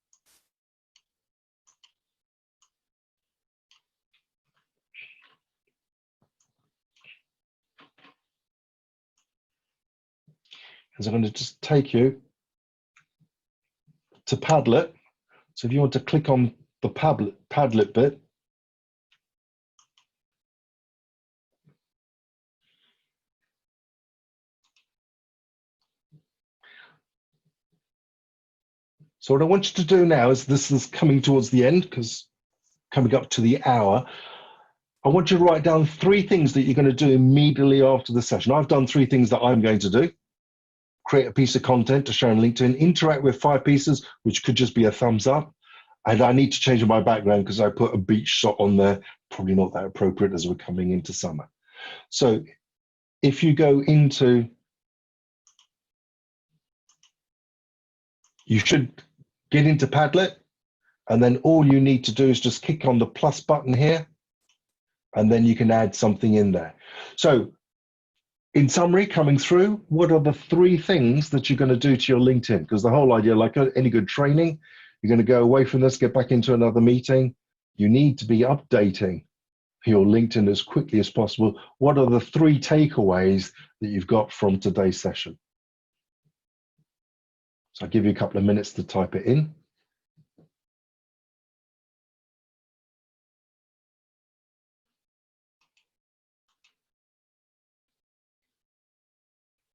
is I'm going to just take you to Padlet. So if you want to click on the Padlet bit, so what I want you to do now is, this is coming towards the end, because coming up to the hour, I want you to write down 3 things that you're going to do immediately after the session. I've done 3 things that I'm going to do. Create a piece of content to share on LinkedIn, interact with 5 pieces, which could just be a thumbs up. And I need to change my background because I put a beach shot on there, probably not that appropriate as we're coming into summer. So if you go into, you should get into Padlet, and then all you need to do is just click on the plus button here, and then you can add something in there. So in summary, coming through, what are the 3 things that you're going to do to your LinkedIn? Because the whole idea, like any good training, you're going to go away from this, get back into another meeting. You need to be updating your LinkedIn as quickly as possible. What are the 3 takeaways that you've got from today's session? So I'll give you a couple of minutes to type it in.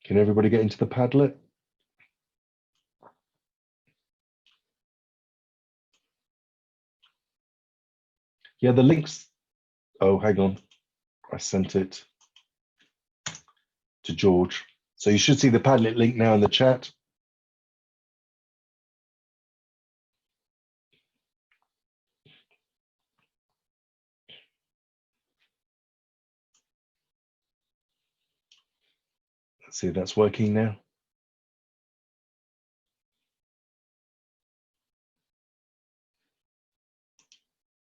Can everybody get into the Padlet? Yeah, the links. Oh, hang on. I sent it to George. So you should see the Padlet link now in the chat. Let's see if that's working now.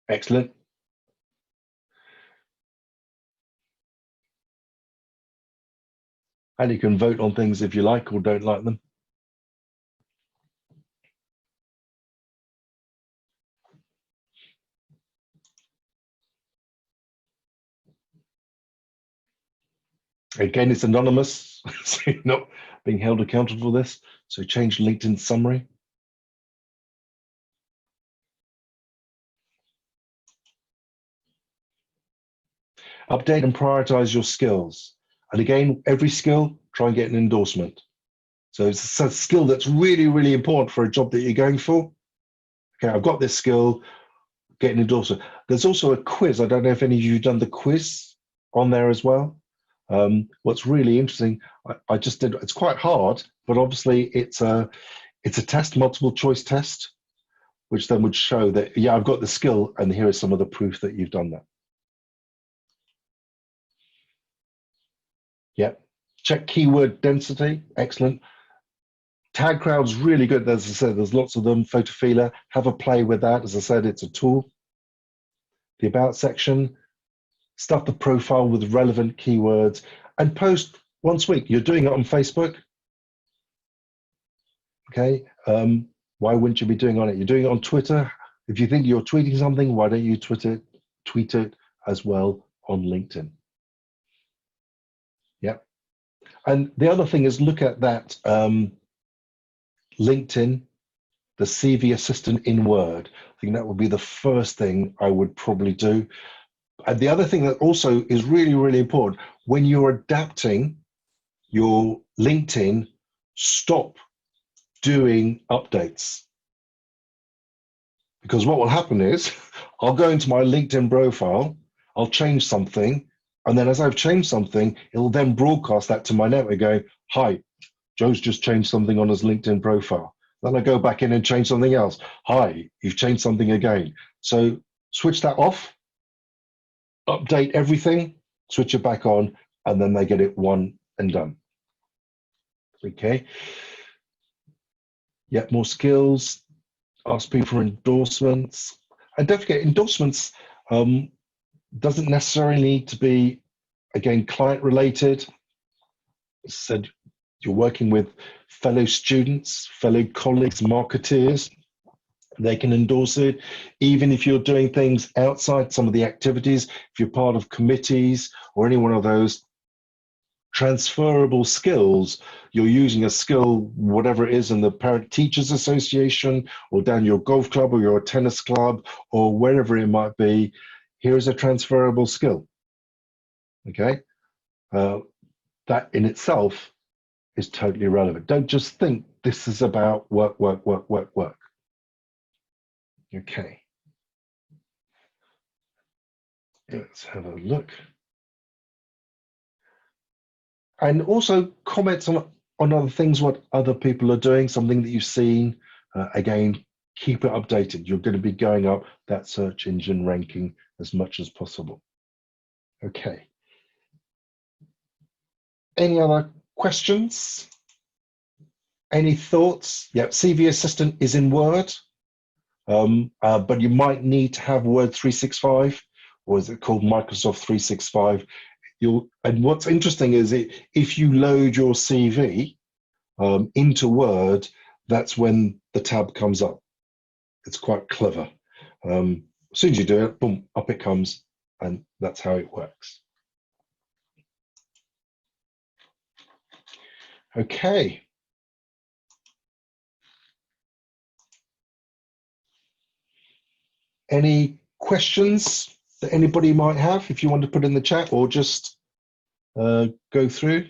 Excellent. And you can vote on things if you like or don't like them. Again, it's anonymous, so you're not being held accountable for this. So change LinkedIn summary. Update and prioritize your skills. And again, every skill, try and get an endorsement. So it's a skill that's really, really important for a job that you're going for. Okay, I've got this skill, get an endorsement. There's also a quiz. I don't know if any of you have done the quiz on there as well. What's really interesting, I just did, it's quite hard, but obviously it's a test, multiple choice test, which then would show that, yeah, I've got the skill, and here is some of the proof that you've done that. Yep. Check keyword density. Excellent. Tag crowd's really good. As I said, there's lots of them. Photofeeler, have a play with that. As I said, it's a tool. The about section, stuff the profile with relevant keywords, and post once a week. You're doing it on Facebook. Okay. Why wouldn't you be doing on it? You're doing it on Twitter. If you think you're tweeting something, why don't you tweet it as well on LinkedIn? Yep. And the other thing is look at that LinkedIn, the CV assistant in Word. I think that would be the first thing I would probably do. And the other thing that also is really, really important, when you're adapting your LinkedIn, stop doing updates. Because what will happen is I'll go into my LinkedIn profile, I'll change something, and then as I've changed something, it'll then broadcast that to my network going, hi, Joe's just changed something on his LinkedIn profile. Then I go back in and change something else. Hi, you've changed something again. So switch that off, update everything, switch it back on, and then they get it one and done. Okay. Yet more skills, ask people for endorsements. And don't forget, endorsements doesn't necessarily need to be, again, client related. As I said, you're working with fellow students, fellow colleagues, marketeers. They can endorse it. Even if you're doing things outside some of the activities, if you're part of committees or any one of those transferable skills, you're using a skill, whatever it is, in the Parent Teachers Association or down your golf club or your tennis club or wherever it might be, here's a transferable skill. Okay? That in itself is totally relevant. Don't just think this is about work, work, work, work, work. Okay. Let's have a look. And also comments on other things, what other people are doing, something that you've seen. Again, keep it updated. You're going to be going up that search engine ranking as much as possible. Okay. Any other questions? Any thoughts? Yeah, CV Assistant is in Word, but you might need to have Word 365, or is it called Microsoft 365? And what's interesting is if you load your CV into Word, that's when the tab comes up. It's quite clever. As soon as you do it, boom, up it comes, and that's how it works. Okay. Any questions that anybody might have, if you want to put in the chat or just go through?